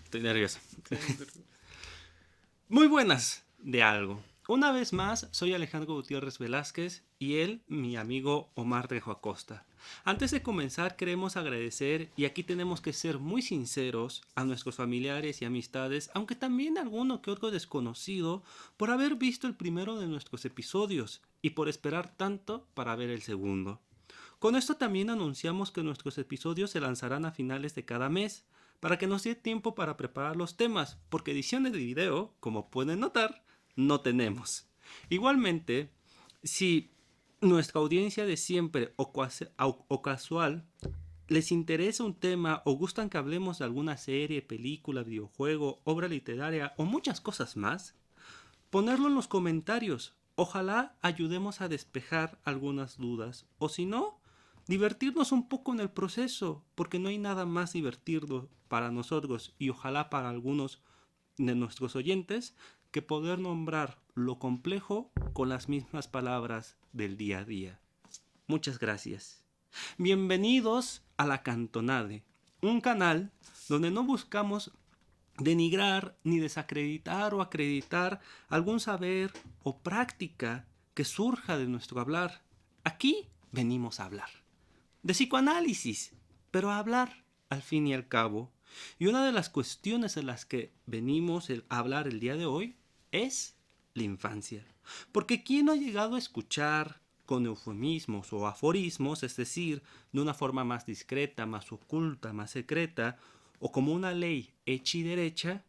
Estoy nervioso. Sí, Muy buenas de algo. Una vez más, soy Alejandro Gutiérrez Velázquez y él, mi amigo Omar Trejo Acosta. Antes de comenzar, queremos agradecer, y aquí tenemos que ser muy sinceros, a nuestros familiares y amistades, aunque también a alguno que otro desconocido, por haber visto el primero de nuestros episodios y por esperar tanto para ver el segundo. Con esto también anunciamos que nuestros episodios se lanzarán a finales de cada mes, para que nos dé tiempo para preparar los temas, porque ediciones de video, como pueden notar, no tenemos. Igualmente, si nuestra audiencia de siempre o casual les interesa un tema o gustan que hablemos de alguna serie, película, videojuego, obra literaria o muchas cosas más, ponerlo en los comentarios. Ojalá ayudemos a despejar algunas dudas. O si no, divertirnos un poco en el proceso, porque no hay nada más divertido para nosotros y ojalá para algunos de nuestros oyentes que poder nombrar lo complejo con las mismas palabras del día a día. Muchas gracias. Bienvenidos a La Cantonade, un canal donde no buscamos denigrar ni desacreditar o acreditar algún saber o práctica que surja de nuestro hablar. Aquí venimos a hablar de psicoanálisis, pero a hablar al fin y al cabo. Y una de las cuestiones en las que venimos a hablar el día de hoy es la infancia. Porque ¿quién no ha llegado a escuchar con eufemismos o aforismos, es decir, de una forma más discreta, más oculta, más secreta, o como una ley hecha y derecha,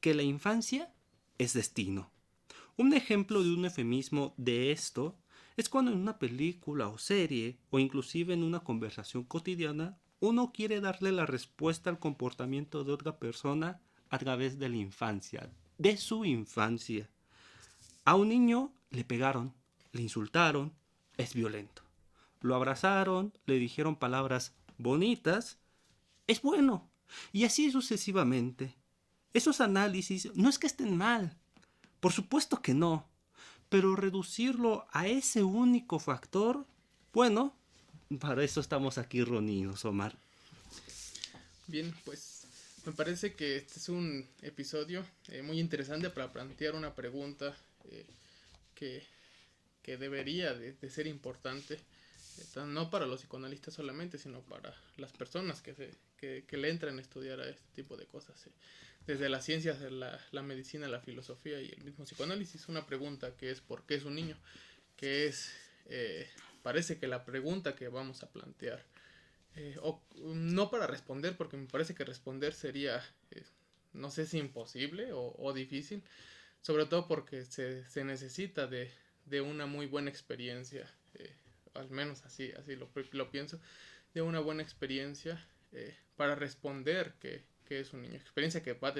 que la infancia es destino? Un ejemplo de un eufemismo de esto es cuando en una película o serie, o inclusive en una conversación cotidiana, uno quiere darle la respuesta al comportamiento de otra persona a través de la infancia, de su infancia. A un niño le pegaron, le insultaron, es violento. Lo abrazaron, le dijeron palabras bonitas, es bueno. Y así sucesivamente. Esos análisis no es que estén mal, por supuesto que no, pero reducirlo a ese único factor, bueno, para eso estamos aquí reunidos, Omar. bien, pues me parece que este es un episodio muy interesante para plantear una pregunta que, que debería de ser importante, no para los psicoanalistas solamente, sino para las personas que le entran a estudiar a este tipo de cosas. Desde las ciencias, la medicina, la filosofía y el mismo psicoanálisis, una pregunta que es ¿por qué es un niño? Que es, parece que la pregunta que vamos a plantear o no para responder, porque me parece que responder sería, no sé si imposible o difícil, sobre todo porque se necesita de una muy buena experiencia, al menos así lo pienso, de una buena experiencia para responder que es un niño. Experiencia que va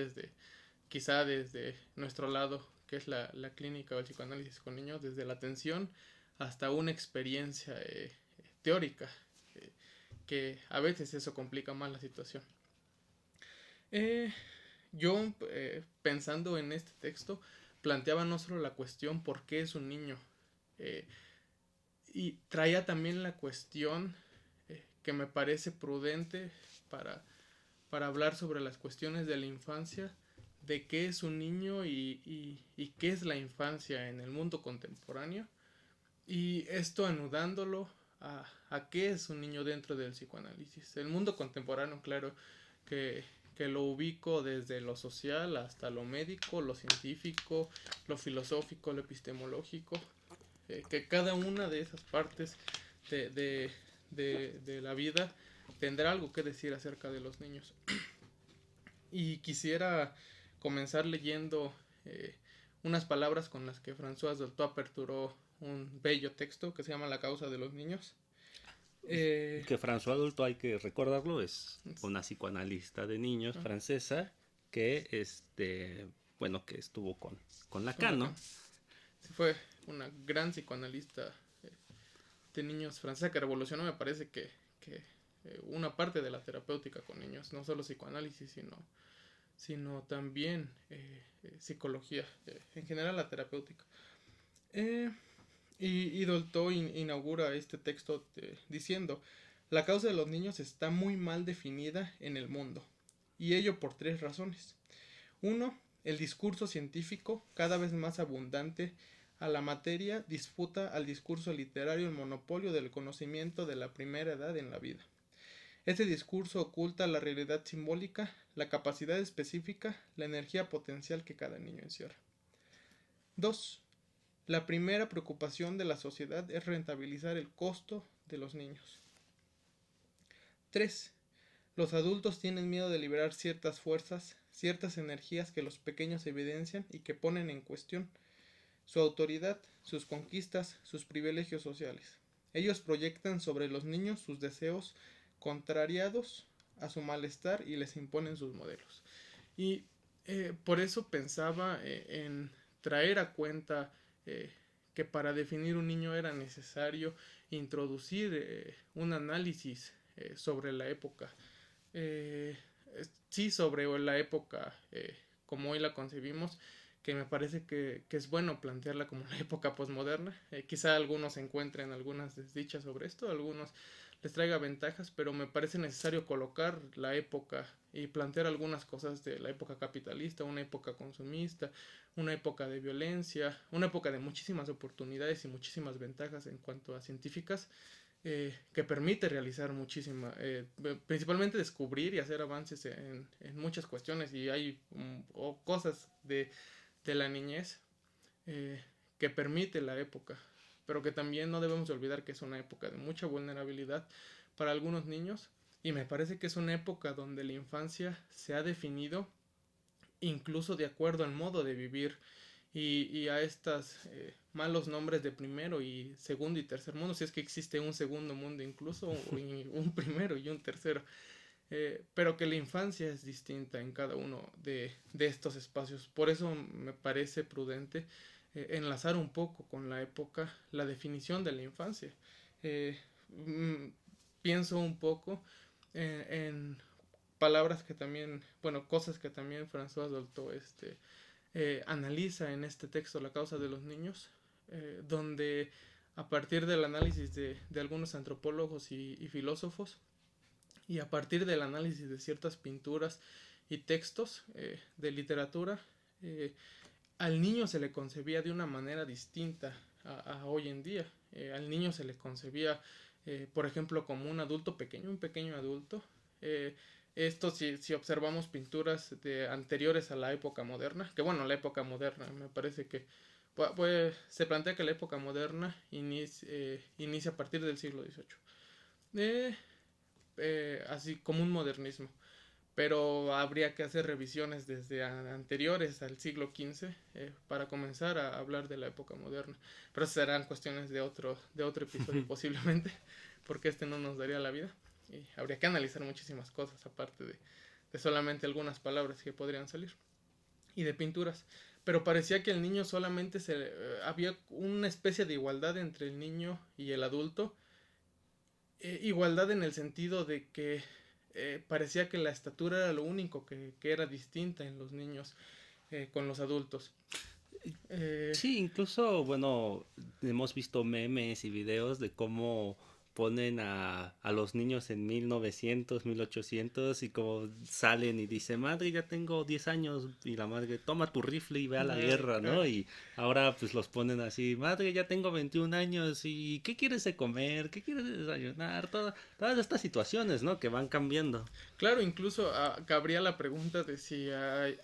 quizá desde nuestro lado, que es la clínica o el psicoanálisis con niños, desde la atención hasta una experiencia teórica, que a veces eso complica más la situación. Eh, yo, pensando en este texto, planteaba no solo la cuestión por qué es un niño, eh, y traía también la cuestión que me parece prudente para, para hablar sobre las cuestiones de la infancia, de qué es un niño y qué es la infancia en el mundo contemporáneo, y esto anudándolo a qué es un niño dentro del psicoanálisis. El mundo contemporáneo, claro, que, que lo ubico desde lo social hasta lo médico, lo científico, lo filosófico, lo epistemológico, que cada una de esas partes de, de, de la vida tendrá algo que decir acerca de los niños. Y quisiera comenzar leyendo unas palabras con las que François Dolto aperturó un bello texto que se llama La causa de los niños. Eh, Que François Adulto, hay que recordarlo, es una psicoanalista de niños francesa que, bueno, que estuvo con con Lacan, ¿no? Lacan. Sí, fue una gran psicoanalista de niños francesa que revolucionó, me parece que una parte de la terapéutica con niños, no solo psicoanálisis, sino también psicología, en general la terapéutica. Eh, y Dolto inaugura este texto diciendo, la causa de los niños está muy mal definida en el mundo y ello por tres razones. Uno, el discurso científico, cada vez más abundante a la materia, disputa al discurso literario el monopolio del conocimiento de la primera edad en la vida. Este discurso oculta la realidad simbólica, la capacidad específica, la energía potencial que cada niño encierra. 2. La primera preocupación de la sociedad es rentabilizar el costo de los niños. 3. Los adultos tienen miedo de liberar ciertas fuerzas, ciertas energías que los pequeños evidencian y que ponen en cuestión su autoridad, sus conquistas, sus privilegios sociales. Ellos proyectan sobre los niños sus deseos contrariados a su malestar y les imponen sus modelos. Y por eso pensaba en traer a cuenta que para definir un niño era necesario introducir un análisis sobre la época. Sí, sobre la época como hoy la concebimos, que me parece que es bueno plantearla como la época posmoderna. Quizá algunos encuentren algunas desdichas sobre esto, algunos les traiga ventajas, pero me parece necesario colocar la época y plantear algunas cosas de la época capitalista, una época consumista, una época de violencia, una época de muchísimas oportunidades y muchísimas ventajas en cuanto a científicas, que permite realizar muchísima, principalmente descubrir y hacer avances en muchas cuestiones, y hay cosas de la niñez que permite la época, pero que también no debemos olvidar que es una época de mucha vulnerabilidad para algunos niños, y me parece que es una época donde la infancia se ha definido incluso de acuerdo al modo de vivir y a estos malos nombres de primero y segundo y tercer mundo, si es que existe un segundo mundo incluso, un primero y un tercero. Pero que la infancia es distinta en cada uno de estos espacios. Por eso me parece prudente enlazar un poco con la época la definición de la infancia. Eh, mm, Pienso un poco en palabras que también, bueno, cosas que también François Dolto analiza en este texto, La causa de los niños, donde a partir del análisis de algunos antropólogos y filósofos, y a partir del análisis de ciertas pinturas y textos de literatura, al niño se le concebía de una manera distinta a hoy en día. Al niño se le concebía, por ejemplo, como un adulto pequeño, un pequeño adulto. Esto si observamos pinturas anteriores a la época moderna, que bueno, la época moderna me parece que pues, se plantea que la época moderna inicia a partir del siglo XVIII. Así como un modernismo, pero habría que hacer revisiones desde anteriores al siglo XV para comenzar a hablar de la época moderna, pero serán cuestiones de otro episodio posiblemente, porque este no nos daría la vida y habría que analizar muchísimas cosas aparte de solamente algunas palabras que podrían salir y de pinturas. Pero parecía que el niño solamente había una especie de igualdad entre el niño y el adulto, igualdad en el sentido de que parecía que la estatura era lo único que era distinta en los niños con los adultos. Sí, incluso, bueno, hemos visto memes y videos de cómo ponen a los niños en 1900, 1800 y como salen y dicen, madre, ya tengo 10 años y la madre, toma tu rifle y ve a la guerra, ¿no? Claro. Y ahora pues los ponen así, madre, ya tengo 21 años y ¿qué quieres de comer? ¿Qué quieres de desayunar? Todas estas situaciones, ¿no? Que van cambiando. Claro, incluso cabría la pregunta de si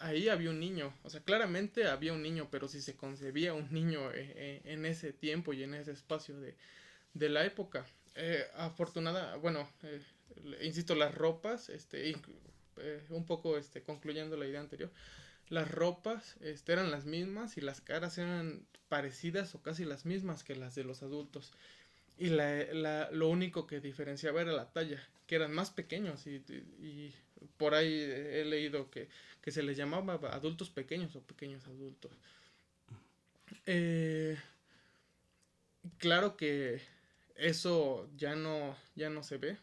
ahí había un niño. O sea, claramente había un niño, pero si se concebía un niño en ese tiempo y en ese espacio de la época. Bueno, insisto, las ropas, un poco concluyendo la idea anterior, las ropas eran las mismas y las caras eran parecidas o casi las mismas que las de los adultos. Y lo único que diferenciaba era la talla, que eran más pequeños y por ahí he leído que se les llamaba adultos pequeños o pequeños adultos. Eh, claro que eso ya no se ve,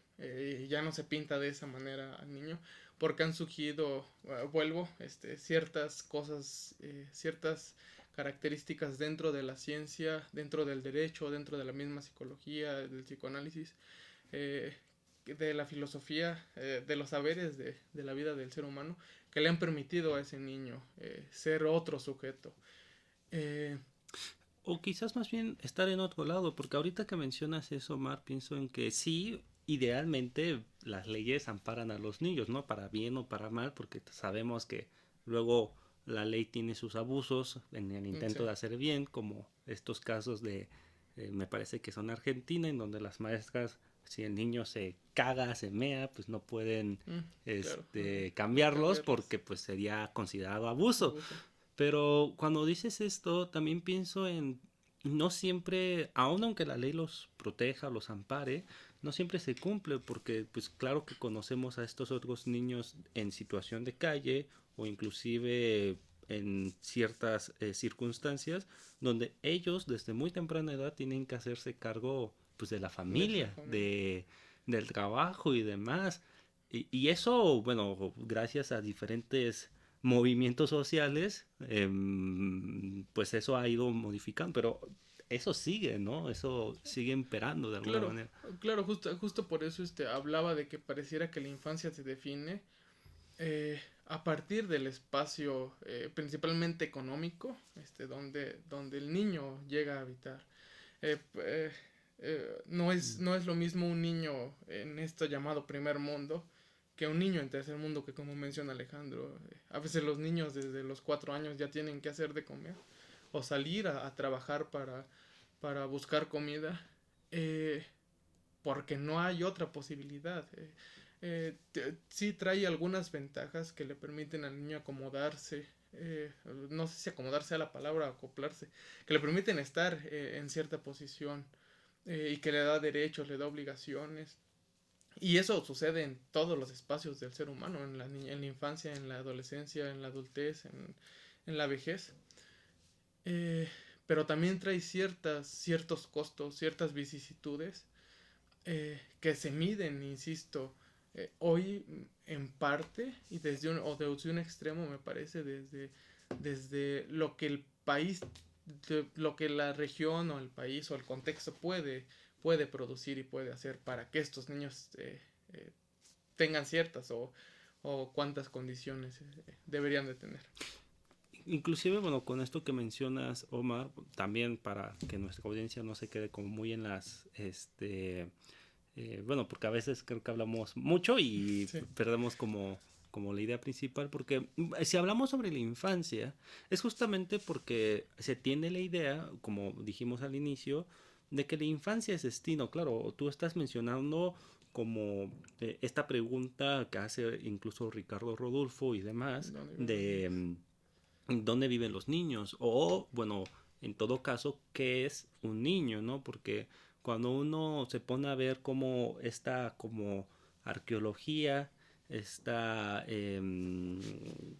ya no se pinta de esa manera al niño, porque han surgido, vuelvo, ciertas cosas, ciertas características dentro de la ciencia, dentro del derecho, dentro de la misma psicología, del psicoanálisis, eh, de la filosofía, de los saberes de la vida del ser humano, que le han permitido a ese niño ser otro sujeto. Eh, O quizás más bien estar en otro lado, porque ahorita que mencionas eso, Omar, pienso en que sí, idealmente las leyes amparan a los niños, ¿no? Para bien o para mal, porque sabemos que luego la ley tiene sus abusos en el sí. intento de hacer bien, como estos casos de, me parece que son Argentina, en donde las maestras, si el niño se caga, se mea, pues no pueden Claro, cambiarlos cambiarlos. porque pues sería considerado abuso. Abuso. Pero cuando dices esto, también pienso en, no siempre, aun aunque la ley los proteja, los ampare, no siempre se cumple, porque pues claro que conocemos a estos otros niños en situación de calle o inclusive en ciertas circunstancias donde ellos desde muy temprana edad tienen que hacerse cargo pues de la De la familia, familia. del trabajo y demás. Y eso, bueno, gracias a diferentes movimientos sociales, pues eso ha ido modificando, pero eso sigue, ¿no? Eso sigue imperando de alguna Claro, manera. claro, justo por eso hablaba de que pareciera que la infancia se define a partir del espacio principalmente económico, donde el niño llega a habitar. No es lo mismo un niño en esto llamado primer mundo que un niño en tercer mundo, que como menciona Alejandro, a veces los niños desde los 4 años ya tienen que hacer de comer o salir a trabajar para buscar comida, eh, porque no hay otra posibilidad. Sí trae algunas ventajas que le permiten al niño acomodarse, no sé si acomodarse a la palabra, acoplarse, que le permiten estar en cierta posición, y que le da derechos, le da obligaciones. Y eso sucede en todos los espacios del ser humano, en la infancia, en la adolescencia, en la adultez, en la vejez. Eh, pero también trae ciertos costos, ciertas vicisitudes que se miden, insisto, hoy en parte y desde un extremo, me parece, desde lo que el país, lo que la región o el país o el contexto puede producir y puede hacer para que estos niños tengan ciertas o cuántas condiciones deberían de tener. Inclusive, bueno, con esto que mencionas, Omar, también para que nuestra audiencia no se quede como muy en las, bueno, porque a veces creo que hablamos mucho y Sí. perdemos como la idea principal, porque si hablamos sobre la infancia, es justamente porque se tiene la idea, como dijimos al inicio, de que la infancia es destino. Claro, tú estás mencionando como esta pregunta que hace incluso Ricardo Rodolfo y demás, ¿Dónde viven los de niños? dónde viven los niños o, bueno, en todo caso, qué es un niño, ¿no? Porque cuando uno se pone a ver cómo esta como arqueología,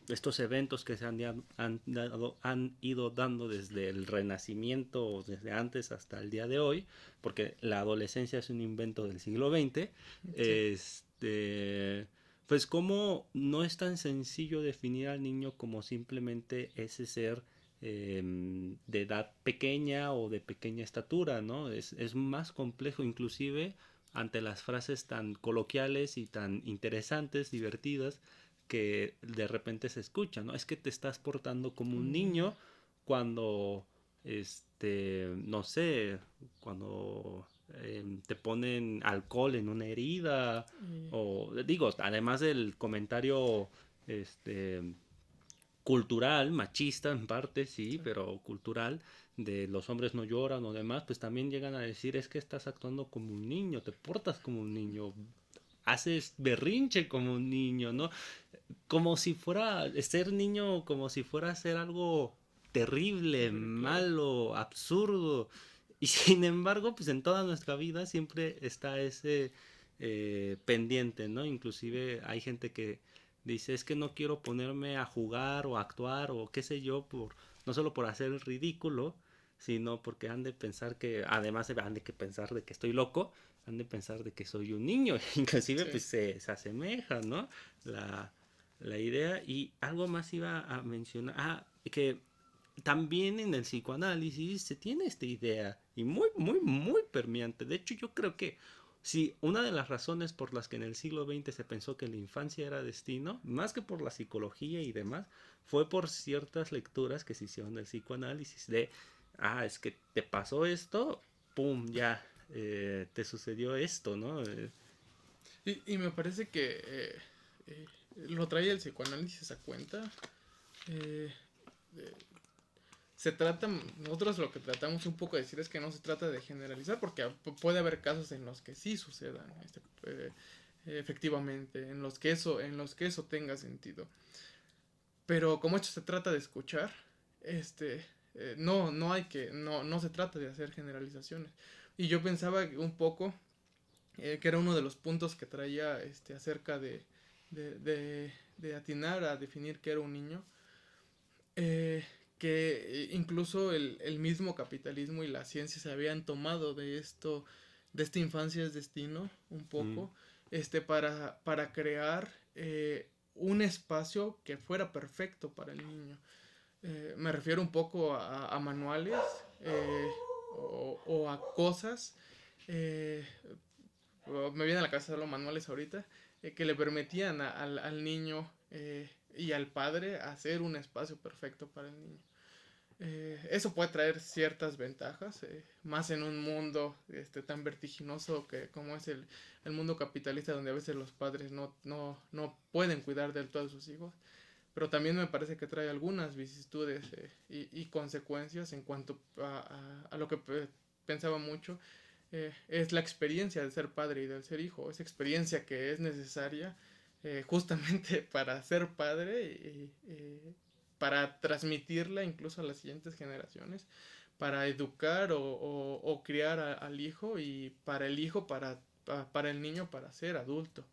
estos eventos que han ido dando desde el Renacimiento, desde antes hasta el día de hoy, porque la adolescencia es un invento del siglo XX, Sí. pues como no es tan sencillo definir al niño como simplemente ese ser de edad pequeña o de pequeña estatura, ¿no? Es más complejo, inclusive ante las frases tan coloquiales y tan interesantes, divertidas, que de repente se escuchan, ¿no? Es que te estás portando como un Como un niño. niño cuando, no sé, cuando te ponen alcohol en una herida, Y, o digo, además del comentario, este, cultural, machista en parte, sí, sí. pero cultural, de los hombres no lloran o demás, pues también llegan a decir es que estás actuando como un niño, te portas como un niño, haces berrinche como un niño, ¿no? Como si fuera ser niño, como si fuera ser algo terrible, Claro. malo, absurdo. Y sin embargo, pues en toda nuestra vida siempre está ese pendiente, ¿no? Inclusive hay gente que dice, es que no quiero ponerme a jugar o a actuar o qué sé yo, no solo por hacer el ridículo, sino porque han de pensar que, además han de que pensar de que estoy loco, han de pensar de que soy un niño. Inclusive Sí. pues se asemeja, ¿no? La, la idea. Y algo más iba a mencionar, que también en el psicoanálisis se tiene esta idea y muy, muy, muy permeante. De hecho, yo creo que Sí, una de las razones por las que en el siglo XX se pensó que la infancia era destino, más que por la psicología y demás, fue por ciertas lecturas que se hicieron del psicoanálisis de, es que te pasó esto, pum, ya, te sucedió esto, ¿no? Y me parece que eh, lo trae el psicoanálisis a cuenta. Eh, eh, se trata, nosotros lo que tratamos un poco de decir es que no se trata de generalizar, porque puede haber casos en los que sí sucedan, efectivamente, en los que eso tenga sentido. Pero como esto se trata de escuchar, no hay que, no se trata de hacer generalizaciones. Y yo pensaba un poco que era uno de los puntos que traía acerca de atinar a definir qué era un niño, eh, que incluso el mismo capitalismo y la ciencia se habían tomado de esto, de esta infancia es destino, un Mm, poco, para crear un espacio que fuera perfecto para el niño. Me refiero un poco a manuales o a cosas. eh, Me vienen a la cabeza los manuales ahorita, que le permitían al niño y al padre hacer un espacio perfecto para el niño. Eso puede traer ciertas ventajas, más en un mundo tan vertiginoso que como es el mundo capitalista, donde a veces los padres no pueden cuidar del todo a sus hijos. Pero también me parece que trae algunas vicisitudes y consecuencias en cuanto a lo que pensaba mucho, es la experiencia de ser padre y de ser hijo, esa experiencia que es necesaria justamente para ser padre y para transmitirla incluso a las siguientes generaciones, para educar o criar al hijo y para el hijo, para el niño, para ser adulto.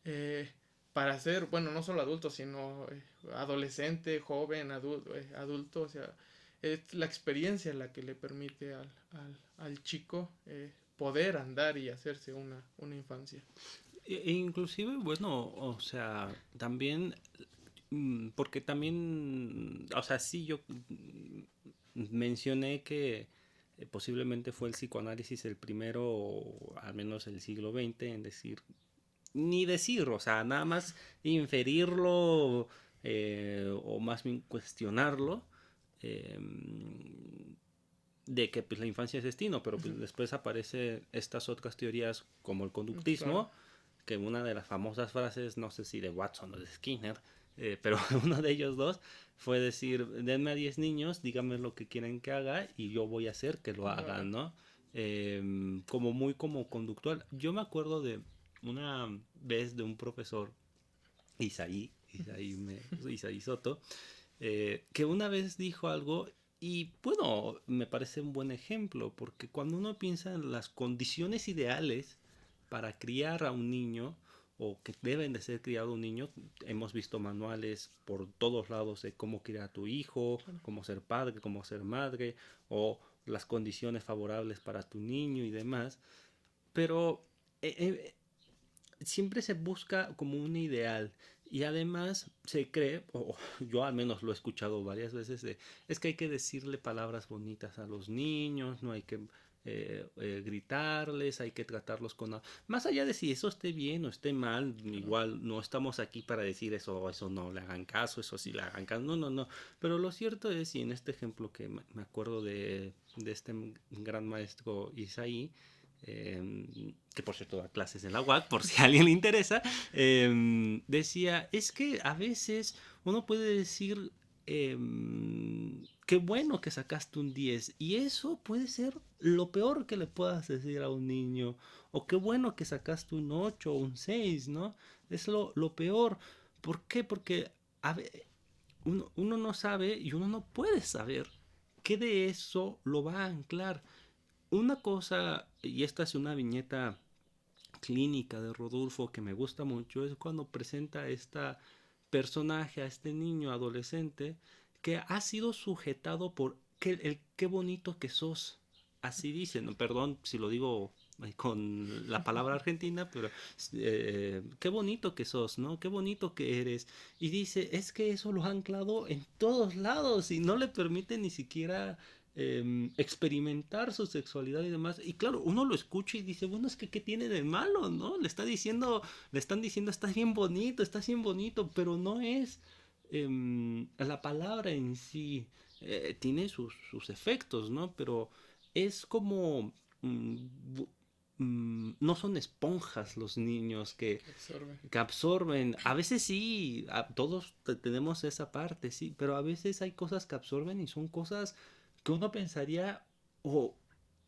Eh, para ser, bueno, no solo adulto, sino adolescente, joven, adulto, o sea, es la experiencia la que le permite al chico poder andar y hacerse una infancia. inclusive, bueno, o sea, también, porque también, o sea, sí, yo mencioné que posiblemente fue el psicoanálisis el primero, o al menos el siglo XX, en decir, ni decir, o sea, nada más inferirlo, o más bien cuestionarlo, eh, de que pues, la infancia es destino, pero pues, después aparecen estas otras teorías como el Claro. conductismo, que una de las famosas frases, no sé si de Watson o de Skinner, pero uno de ellos dos fue decir, denme a 10 niños, díganme lo que quieren que haga y yo voy a hacer que lo Que lo hagan, hagan. ¿no? Como muy como conductual. Yo me acuerdo de una vez de un profesor, Isaí Soto, que una vez dijo algo y bueno, me parece un buen ejemplo, porque cuando uno piensa en las condiciones ideales para criar a un niño, o que deben de ser criado un niño, hemos visto manuales por todos lados de cómo criar a tu hijo, Claro. cómo ser padre, cómo ser madre, o las condiciones favorables para tu niño y demás, pero siempre se busca como un ideal y además se cree, o yo al menos lo he escuchado varias veces, es que hay que decirle palabras bonitas a los niños, no hay que gritarles, hay que tratarlos con... Más allá de si eso esté bien o esté mal, Claro. igual no estamos aquí para decir eso, eso no le hagan caso, eso sí le hagan caso, no, no, no. Pero lo cierto es, y en este ejemplo que me acuerdo de este gran maestro Isaí, que por cierto da clases en la UAC, por si a alguien le interesa, decía, es que a veces uno puede decir, eh, qué bueno que sacaste un 10 y eso puede ser lo peor que le puedas decir a un niño, o qué bueno que sacaste un 8 o un 6, ¿no? Es lo peor. ¿Por qué? Porque uno no sabe y uno no puede saber qué de eso lo va a anclar. Una cosa, y esta es una viñeta clínica de Rodolfo que me gusta mucho, es cuando presenta a este personaje, a este niño adolescente, que ha sido sujetado por el qué bonito que sos. Así dicen, perdón si lo digo con la palabra argentina, pero qué bonito que sos, ¿no? Qué bonito que eres. Y dice, es que eso lo ha anclado en todos lados y no le permite ni siquiera experimentar su sexualidad y demás. Y claro, uno lo escucha y dice, bueno, es que ¿qué tiene de malo, no? Le están diciendo, estás bien bonito, pero no es la palabra en sí. Tiene sus efectos, ¿no? Pero es como... no son esponjas los niños Absorbe. que absorben. A veces sí, todos tenemos esa parte, sí, pero a veces hay cosas que absorben y son cosas que uno pensaría, o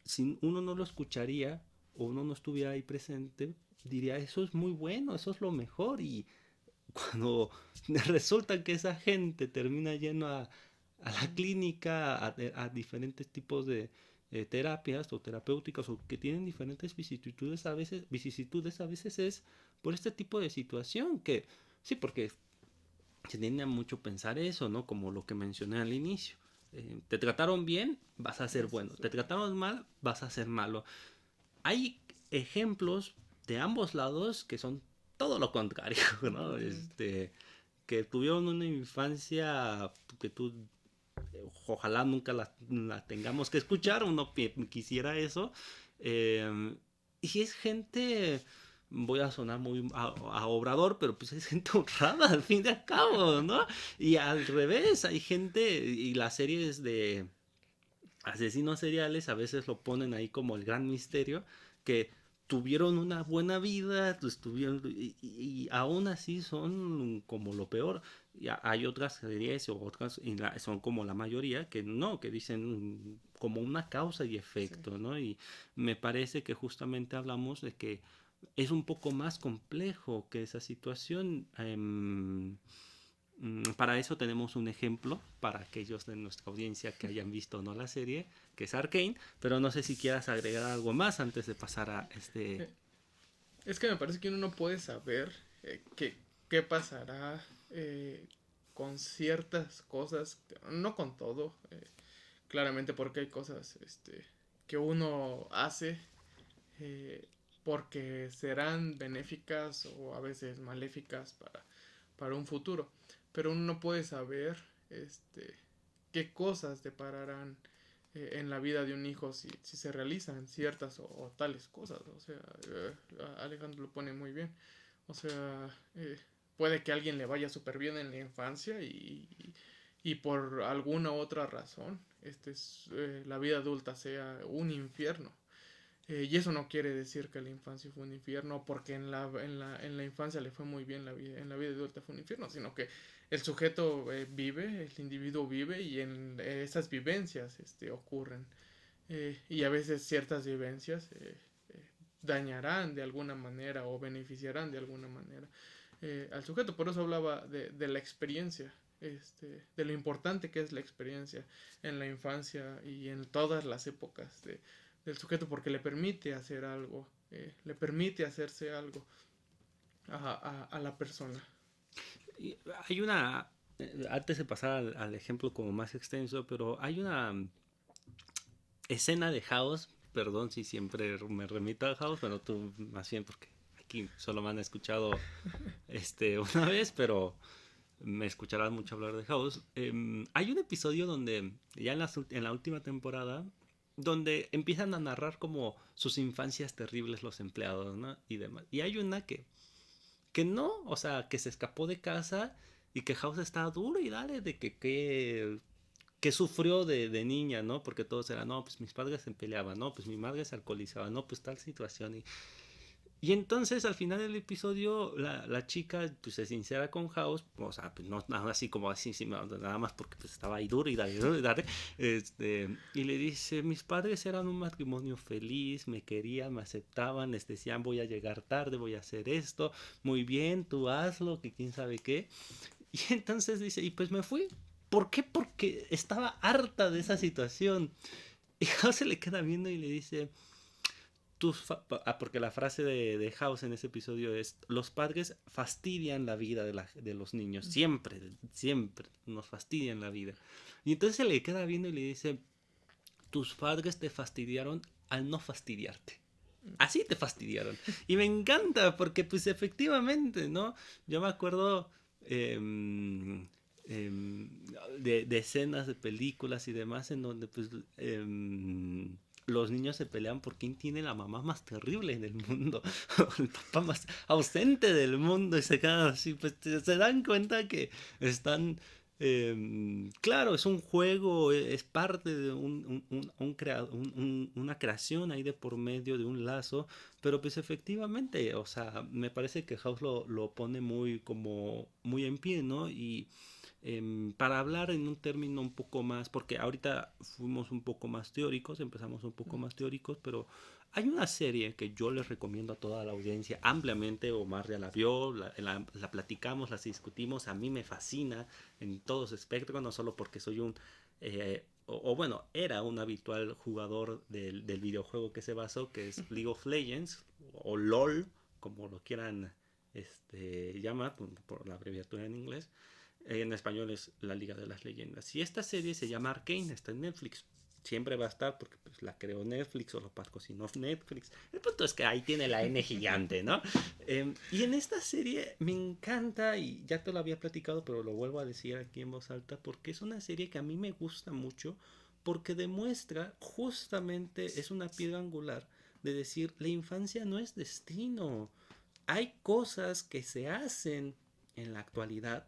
si uno no lo escucharía, o uno no estuviera ahí presente, diría, eso es muy bueno, eso es lo mejor. Y cuando resulta que esa gente termina yendo a la clínica, a diferentes tipos de terapias o terapéuticas o que tienen diferentes vicisitudes a veces es por este tipo de situación que sí, porque se tiende a mucho pensar eso, ¿no? Como lo que mencioné al inicio. Te trataron bien, vas a ser bueno. Te trataron mal, vas a ser malo. Hay ejemplos de ambos lados que son todo lo contrario, ¿no? Que tuvieron una infancia que tú ojalá nunca la tengamos que escuchar, uno quisiera eso. Eh, y es gente, voy a sonar muy a obrador, pero pues es gente honrada al fin y al cabo, ¿no? Y al revés, hay gente, y las series de asesinos seriales a veces lo ponen ahí como el gran misterio, que tuvieron una buena vida, y aún así son como lo peor. Y hay otras series o otras, son como la mayoría, que no, que dicen como una causa y Sí. efecto, ¿no? Y me parece que justamente hablamos de que es un poco más complejo que esa situación. Para eso tenemos un ejemplo para aquellos de nuestra audiencia que hayan visto no la serie, que es Arcane, pero no sé si quieras agregar algo más antes de pasar a este... Eh, Es que me parece que uno no puede saber qué pasará con ciertas cosas, no con todo, claramente porque hay cosas que uno hace eh, porque serán benéficas o a veces maléficas para un futuro, pero uno no puede saber este, qué cosas depararán en la vida de un hijo si se realizan ciertas o tales cosas. O sea, Alejandro lo pone muy bien. O sea, puede que a alguien le vaya súper bien en la infancia y por alguna otra razón la vida adulta sea un infierno. Y eso no quiere decir que la infancia fue un infierno, porque en la infancia le fue muy bien, en la vida adulta fue un infierno, sino que el sujeto vive, el individuo vive y en esas vivencias ocurren. Y a veces ciertas vivencias dañarán de alguna manera o beneficiarán de alguna manera al sujeto. Por eso hablaba de la experiencia, de lo importante que es la experiencia en la infancia y en todas las épocas del sujeto, porque le permite hacer algo, le permite hacerse algo a la persona. Hay una... Antes de pasar al ejemplo como más extenso, pero hay una escena de House, perdón si siempre me remito a House, pero tú más bien porque aquí solo me han escuchado una vez, pero me escucharás mucho hablar de House. Hay un episodio donde, ya en la última temporada, donde empiezan a narrar como sus infancias terribles los empleados, ¿no? Y demás. Y hay una que no, o sea, que se escapó de casa y que House está duro y dale de que sufrió de niña, ¿no? Porque todos eran, no, pues mis padres se peleaban, no, pues mi madre se alcoholizaba, no, pues tal situación. Y entonces al final del episodio la chica pues se sincera con House, o sea, pues no nada así como así, nada más porque pues estaba ahí duro y dale, y le dice, mis padres eran un matrimonio feliz, me querían, me aceptaban, les decían voy a llegar tarde, voy a hacer esto, muy bien, tú hazlo, que quién sabe qué. Y entonces dice, y pues me fui. ¿Por qué? Porque estaba harta de esa situación. Y House se le queda viendo y le dice, porque la frase de House en ese episodio es, los padres fastidian la vida de los niños, siempre, siempre nos fastidian la vida. Y entonces se le queda viendo y le dice, tus padres te fastidiaron al no fastidiarte. Así te fastidiaron. Y me encanta porque pues efectivamente, ¿no? Yo me acuerdo... Eh, de escenas de películas y demás en donde pues los niños se pelean por quién tiene la mamá más terrible en el mundo, o el papá más ausente del mundo, y se quedan así, pues se dan cuenta que están, claro, es un juego, es parte de una creación ahí de por medio de un lazo, pero pues efectivamente, o sea, me parece que House lo pone muy como muy en pie, ¿no? Y para hablar en un término un poco más, porque ahorita fuimos un poco más teóricos, empezamos un poco más teóricos, pero hay una serie que yo les recomiendo a toda la audiencia ampliamente. Omar ya la vio, la platicamos, la discutimos, a mí me fascina en todo su espectro, no solo porque soy un, o bueno, era un habitual jugador del videojuego que se basó, que es League of Legends, o LOL, como lo quieran llamar, por la abreviatura en inglés. En español es La Liga de las Leyendas. Y esta serie se llama Arcane, está en Netflix. Siempre va a estar porque pues, la creó Netflix o lo patrocinó Netflix. El punto es que ahí tiene la N gigante, ¿no? Y en esta serie me encanta, y ya te lo había platicado, pero lo vuelvo a decir aquí en voz alta, porque es una serie que a mí me gusta mucho, porque demuestra justamente, es una piedra angular de decir, la infancia no es destino. Hay cosas que se hacen en la actualidad,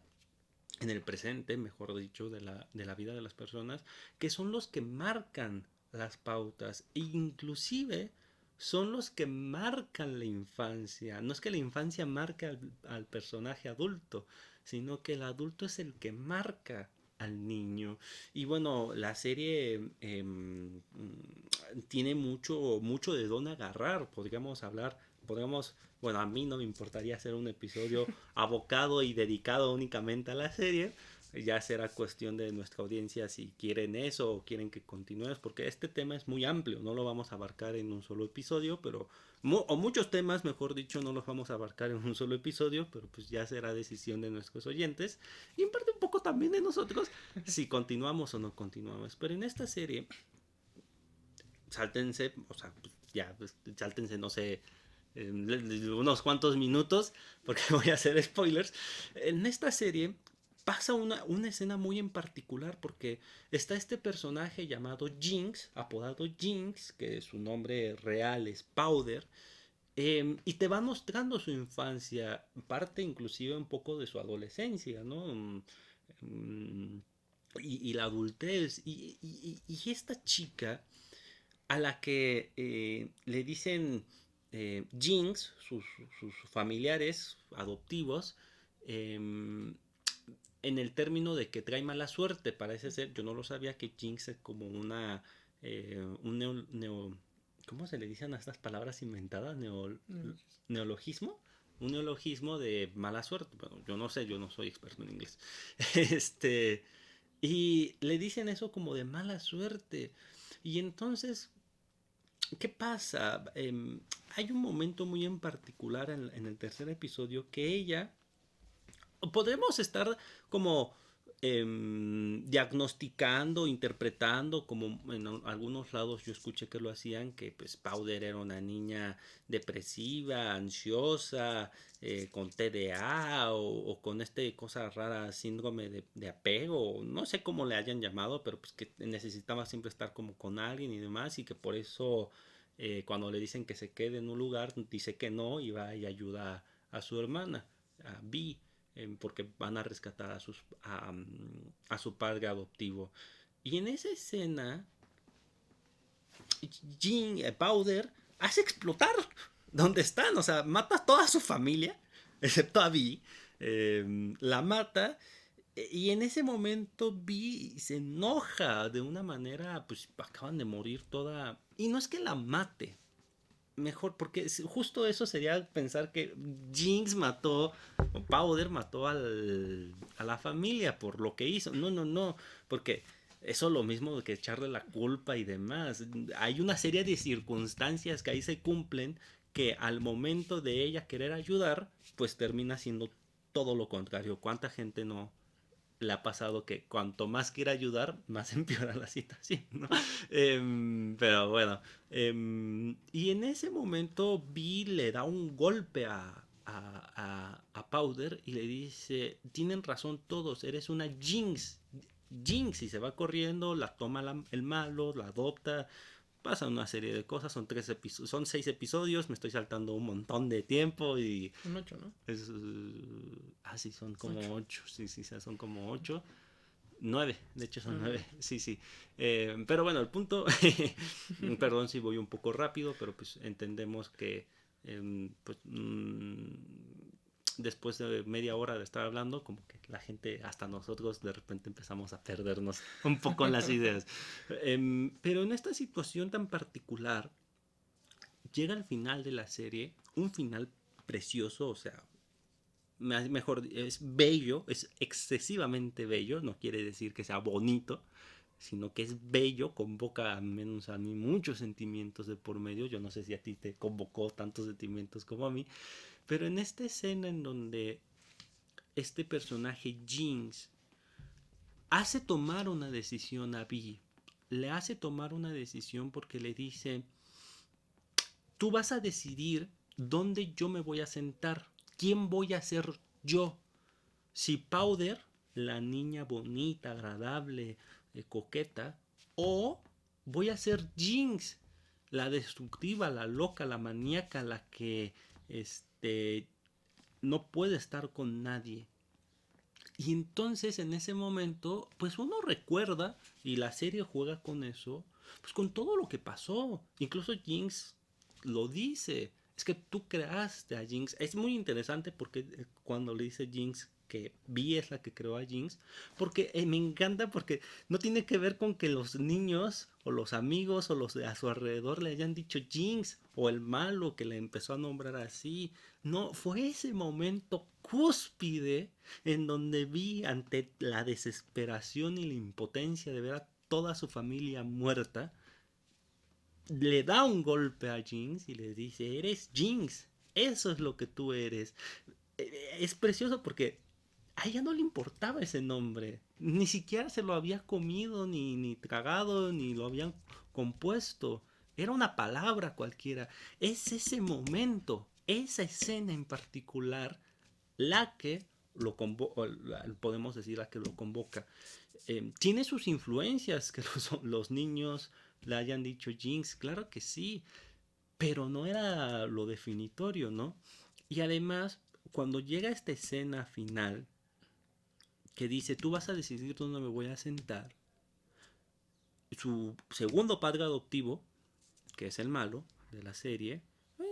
en el presente, mejor dicho, de la vida de las personas, que son los que marcan las pautas e inclusive son los que marcan la infancia. No es que la infancia marque al personaje adulto, sino que el adulto es el que marca al niño. Y bueno, la serie tiene mucho de dónde agarrar. Podríamos, bueno, a mí no me importaría hacer un episodio abocado y dedicado únicamente a la serie. Ya será cuestión de nuestra audiencia si quieren eso o quieren que continuemos, porque este tema es muy amplio, no lo vamos a abarcar en un solo episodio, pero o muchos temas, mejor dicho, no los vamos a abarcar en un solo episodio, pero pues ya será decisión de nuestros oyentes y en parte un poco también de nosotros si continuamos o no continuamos. Pero en esta serie, sáltense, o sea, pues ya, pues, sáltense, no sé, unos cuantos minutos, porque voy a hacer spoilers. En esta serie pasa una escena muy en particular, porque está este personaje llamado Jinx, apodado Jinx, que su nombre real es Powder, y te va mostrando su infancia, parte inclusive un poco de su adolescencia, ¿no? Y la adultez. Y esta chica a la que le dicen Jinx, sus familiares adoptivos, eh, en el término de que trae mala suerte, parece ser, yo no lo sabía, que Jinx es como un ¿cómo se le dicen a estas palabras inventadas? Neologismo. Un neologismo de mala suerte. Bueno, yo no sé, yo no soy experto en inglés. este, y le dicen eso como de mala suerte. Y entonces, ¿qué pasa? Hay un momento muy en particular en el tercer episodio que ella, podemos estar como diagnosticando, interpretando, como en algunos lados yo escuché que lo hacían, que pues Powder era una niña depresiva, ansiosa, con TDA o con cosa rara, síndrome de apego, no sé cómo le hayan llamado, pero pues que necesitaba siempre estar como con alguien y demás, y que por eso cuando le dicen que se quede en un lugar, dice que no y va y ayuda a su hermana, a Vi, porque van a rescatar a su padre adoptivo. Y en esa escena, Powder hace explotar donde están, o sea, mata a toda su familia, excepto a Vi, la mata. Y en ese momento Vi se enoja de una manera, pues acaban de morir toda. Y no es que la mate, mejor, porque justo eso sería pensar que Jinx mató, o Powder mató a la familia por lo que hizo. No, no, no, porque eso es lo mismo que echarle la culpa y demás. Hay una serie de circunstancias que ahí se cumplen que al momento de ella querer ayudar, pues termina siendo todo lo contrario. ¿Cuánta gente no le ha pasado que cuanto más quiere ayudar, más empeora la situación, ¿no? Pero bueno, y en ese momento Vi le da un golpe a Powder y le dice, tienen razón todos, eres una Jinx. Jinx y se va corriendo, la toma el malo, la adopta, pasa una serie de cosas, son 6 episodios, me estoy saltando un montón de tiempo y Un 8, ¿no? sí, son como 8. 8, sí, son como 8. 9, de hecho son Ah, 9, 9. sí. Pero bueno, el punto, perdón si voy un poco rápido, pero pues entendemos que pues, después de media hora de estar hablando, como que la gente, hasta nosotros, de repente empezamos a perdernos un poco en las ideas. Pero en esta situación tan particular, llega al final de la serie, un final precioso, o sea, mejor, es bello, es excesivamente bello, no quiere decir que sea bonito, sino que es bello, convoca al menos a mí muchos sentimientos de por medio. Yo no sé si a ti te convocó tantos sentimientos como a mí, pero en esta escena en donde este personaje Jinx hace tomar una decisión a Vi, le hace tomar una decisión porque le dice, tú vas a decidir dónde yo me voy a sentar, quién voy a ser yo. Si Powder, la niña bonita, agradable, coqueta, o voy a ser Jinx, la destructiva, la loca, la maníaca, la que no puede estar con nadie. Y entonces en ese momento, pues uno recuerda, y la serie juega con eso, pues con todo lo que pasó. Incluso Jinx lo dice. Es que tú creaste a Jinx. Es muy interesante porque cuando le dice Jinx que Vi es la que creó a Jinx, porque me encanta porque no tiene que ver con que los niños o los amigos o los de a su alrededor le hayan dicho Jinx o el malo que le empezó a nombrar así. No, fue ese momento cúspide en donde Vi, ante la desesperación y la impotencia de ver a toda su familia muerta, le da un golpe a Jinx y le dice, eres Jinx, eso es lo que tú eres. Es precioso porque a ella no le importaba ese nombre, ni siquiera se lo había comido, ni tragado, ni lo habían compuesto. Era una palabra cualquiera. Es ese momento, esa escena en particular, la que lo convoca, podemos decir la que lo convoca. Tiene sus influencias, que los niños le hayan dicho Jinx, claro que sí, pero no era lo definitorio, ¿no? Y además, cuando llega esta escena final, que dice, tú vas a decidir dónde me voy a sentar, su segundo padre adoptivo, que es el malo de la serie,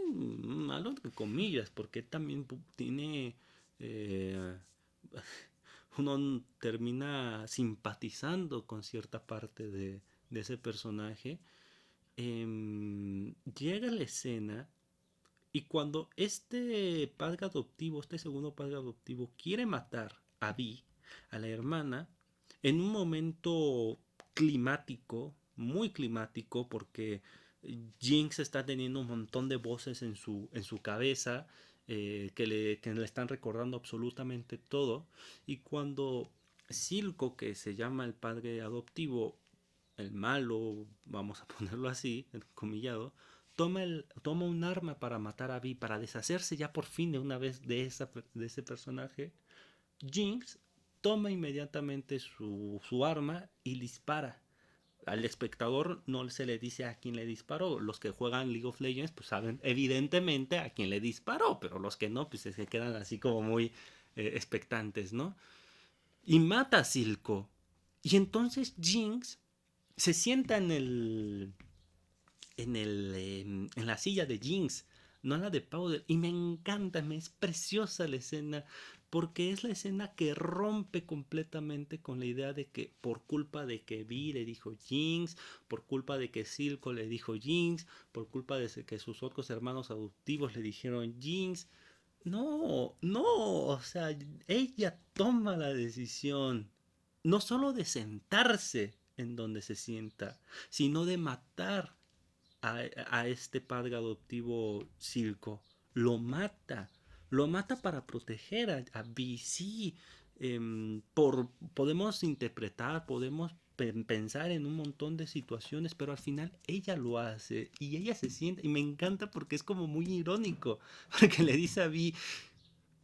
malo entre comillas, porque también tiene... Eh, uno termina simpatizando con cierta parte de ese personaje. Llega la escena y cuando este padre adoptivo, este segundo padre adoptivo, quiere matar a Vi, a la hermana, en un momento climático, muy climático, porque Jinx está teniendo un montón de voces en su cabeza que le están recordando absolutamente todo. Y cuando Silco, que se llama el padre adoptivo, el malo, vamos a ponerlo así, comillado, toma un arma para matar a Vi, para deshacerse ya por fin de una vez de ese personaje, Jinx toma inmediatamente su arma y dispara. Al espectador no se le dice a quién le disparó. Los que juegan League of Legends pues saben evidentemente a quién le disparó, pero los que no pues se quedan así como muy expectantes, ¿no? Y mata a Silco. Y entonces Jinx se sienta en la silla de Jinx, no en la de Powder. Y me encanta, es preciosa la escena, porque es la escena que rompe completamente con la idea de que por culpa de que Vi le dijo Jinx, por culpa de que Silco le dijo Jinx, por culpa de que sus otros hermanos adoptivos le dijeron Jinx. No, no, o sea, ella toma la decisión no solo de sentarse en donde se sienta, sino de matar a este padre adoptivo Silco. Lo mata. Lo mata para proteger a BC. Podemos interpretar, podemos pensar en un montón de situaciones, pero al final ella lo hace y ella se siente, y me encanta porque es como muy irónico, porque le dice a Vi,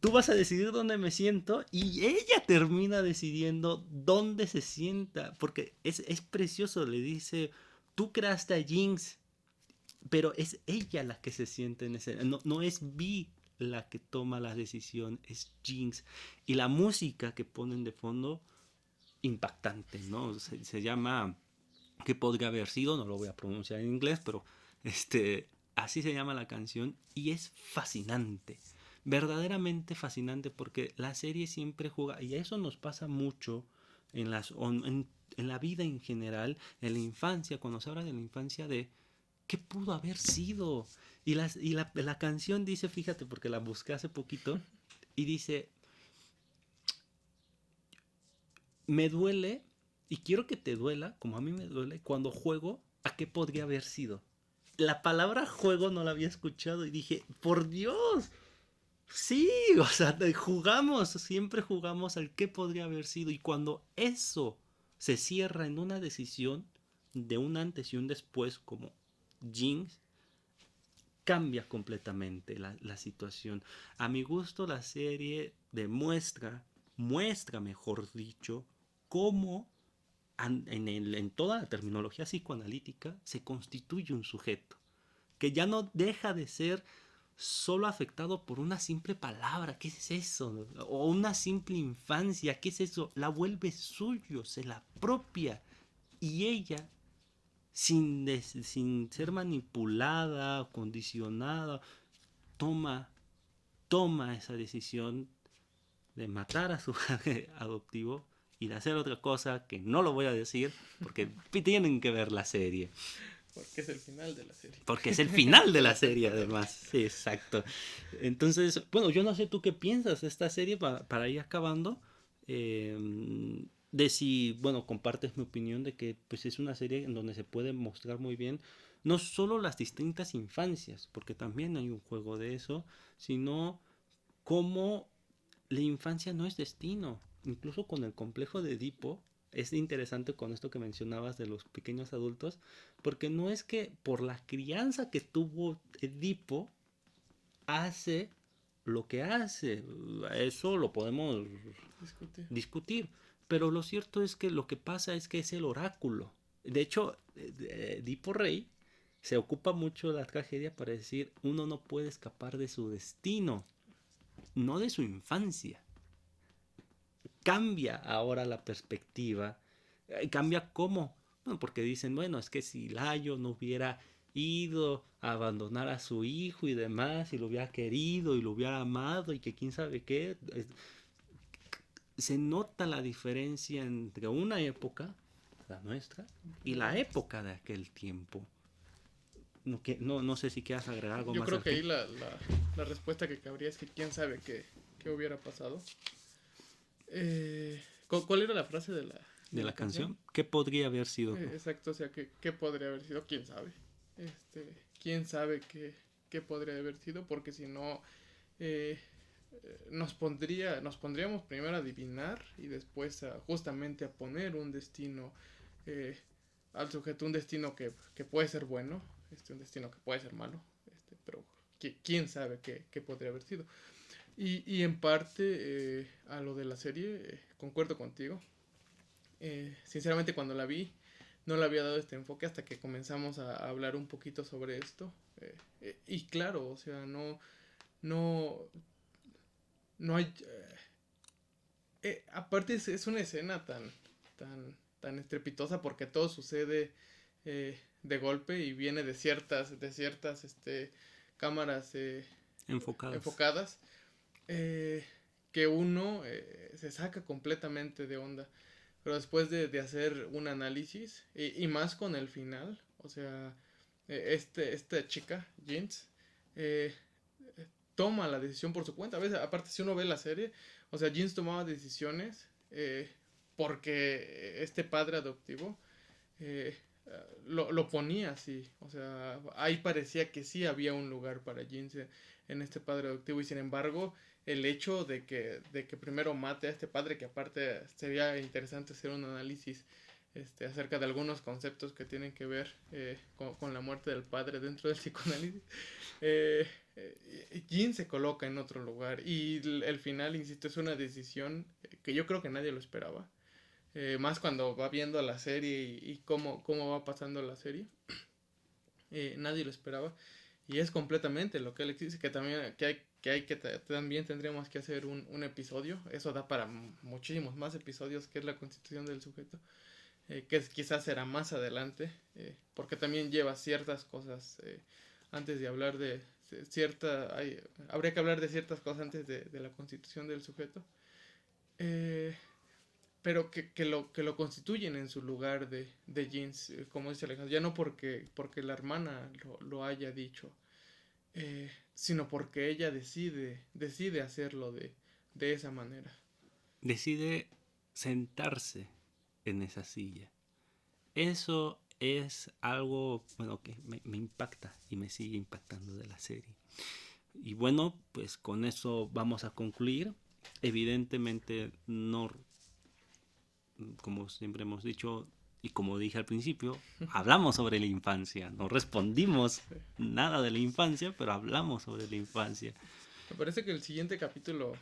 tú vas a decidir dónde me siento y ella termina decidiendo dónde se sienta, porque es precioso, le dice, tú creaste a Jinx, pero es ella la que se siente en ese, no es Vi la que toma la decisión, es Jinx. Y la música que ponen de fondo, impactante, ¿no? Se llama, ¿qué podría haber sido? No lo voy a pronunciar en inglés, pero así se llama la canción y es fascinante, verdaderamente fascinante, porque la serie siempre juega, y eso nos pasa mucho en la vida en general, en la infancia, cuando se habla de la infancia, de qué pudo haber sido. La canción dice, fíjate, porque la busqué hace poquito, y dice, me duele, y quiero que te duela, como a mí me duele, cuando juego a qué podría haber sido. La palabra juego no la había escuchado y dije, por Dios, sí, o sea, jugamos, siempre jugamos al qué podría haber sido. Y cuando eso se cierra en una decisión de un antes y un después, como Jinx, cambia completamente la situación. A mi gusto, la serie muestra, mejor dicho, cómo en toda la terminología psicoanalítica se constituye un sujeto, que ya no deja de ser solo afectado por una simple palabra, ¿qué es eso? O una simple infancia, ¿qué es eso? La vuelve suyo, se la apropia y ella, sin ser manipulada, condicionada, toma, toma esa decisión de matar a su padre adoptivo y de hacer otra cosa que no lo voy a decir porque tienen que ver la serie. Porque es el final de la serie. Porque es el final de De la la serie, tercera además. temporada. Sí, exacto. Entonces, bueno, yo no sé tú qué piensas de esta serie para ir acabando. De si, bueno, compartes mi opinión de que pues es una serie en donde se puede mostrar muy bien no solo las distintas infancias, porque también hay un juego de eso, sino cómo la infancia no es destino. Incluso con el complejo de Edipo, es interesante con esto que mencionabas de los pequeños adultos, porque no es que por la crianza que tuvo Edipo hace lo que hace. Eso lo podemos Discute. discutir. Pero lo cierto es que lo que pasa es que es el oráculo. De hecho, Edipo Rey se ocupa mucho de la tragedia para decir uno no puede escapar de su destino, no de su infancia. Cambia ahora la perspectiva. ¿Cambia cómo? Bueno, porque dicen, bueno, es que si Layo no hubiera ido a abandonar a su hijo y demás, y lo hubiera querido y lo hubiera amado y que quién sabe qué, se nota la diferencia entre una época, la nuestra, y la época de aquel tiempo. No sé si quieras agregar algo Yo más creo al que ahí fin la respuesta que cabría es que quién sabe qué hubiera pasado. ¿Cuál era la frase de de la la canción? canción. ¿Qué podría haber sido? Exacto, o sea, ¿qué podría haber sido? ¿Quién sabe? ¿Quién sabe qué podría haber sido? Porque si no, eh, nos pondríamos primero a adivinar y después justamente a poner un destino eh, al sujeto, un destino que puede ser bueno, un destino que puede ser malo, pero quién sabe qué podría haber sido. Y en parte a lo de la serie, concuerdo contigo. Sinceramente cuando la vi no le había dado este enfoque hasta que comenzamos a hablar un poquito sobre esto. Y claro, o sea, no, no hay... aparte es una escena tan estrepitosa porque todo sucede de golpe y viene de ciertas cámaras Enfocadas. enfocadas eh, que uno se saca completamente de onda. Pero después de hacer un análisis, y más con el final, o sea, esta chica, Jeans, eh, toma la decisión por su cuenta. A veces, aparte, si uno ve la serie, o sea, Jeans tomaba decisiones porque este padre adoptivo eh, lo ponía así. O sea, ahí parecía que sí había un lugar para Jeans en este padre adoptivo y sin embargo el hecho de que primero mate a este padre, que aparte sería interesante hacer un análisis acerca de algunos conceptos que tienen que ver con la muerte del padre dentro del psicoanálisis. Jin se coloca en otro lugar y el final, insisto, es una decisión que yo creo que nadie lo esperaba. Más cuando va viendo la serie y cómo va pasando la serie. Nadie lo esperaba. Y es completamente lo que Alex dice, que también también tendríamos que hacer un episodio. Eso da para muchísimos más episodios, que es la constitución del sujeto. Quizás será más adelante, porque también lleva ciertas cosas antes de hablar de habría que hablar de ciertas cosas antes de la constitución del sujeto, eh, pero que lo constituyen en su lugar de jeans, como dice Alejandro, ya no porque la hermana lo haya dicho, sino porque ella decide hacerlo de esa manera. Decide sentarse en esa silla. Eso es algo, bueno, que me impacta y me sigue impactando de la serie. Y bueno, pues con eso vamos a concluir. Evidentemente no, como siempre hemos dicho y como dije al principio, hablamos sobre la infancia. No respondimos nada de la infancia, pero hablamos sobre la infancia. Me parece que el siguiente capítulo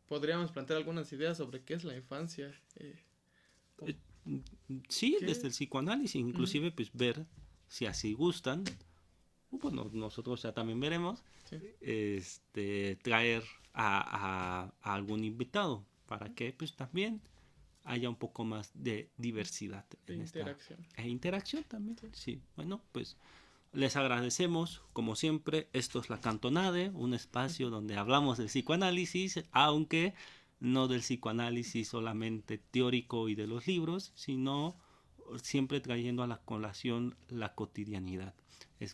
podríamos plantear algunas ideas sobre qué es la infancia. Sí, ¿Qué? desde el psicoanálisis, inclusive pues ver si así gustan. Bueno, nosotros ya también veremos. Sí. Traer a algún invitado para que pues también haya un poco más de diversidad en interacción. Interacción también. Sí. Bueno, pues les agradecemos, como siempre. Esto es La Cantonade, un espacio donde hablamos del psicoanálisis, aunque no del psicoanálisis solamente teórico y de los libros, sino siempre trayendo a la colación la cotidianidad.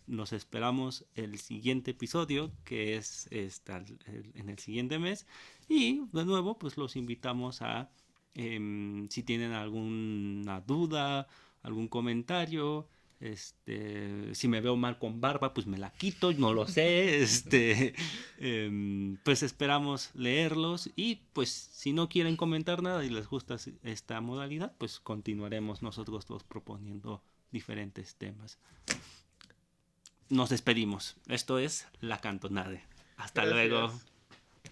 Nos esperamos el siguiente episodio, que es en el siguiente mes, y de nuevo pues los invitamos a si tienen alguna duda, algún comentario, si me veo mal con barba, pues me la quito, no lo sé. Pues esperamos leerlos y pues si no quieren comentar nada y les gusta esta modalidad, pues continuaremos nosotros dos proponiendo diferentes temas. Nos despedimos. Esto es La Cantonade. Hasta Gracias. luego.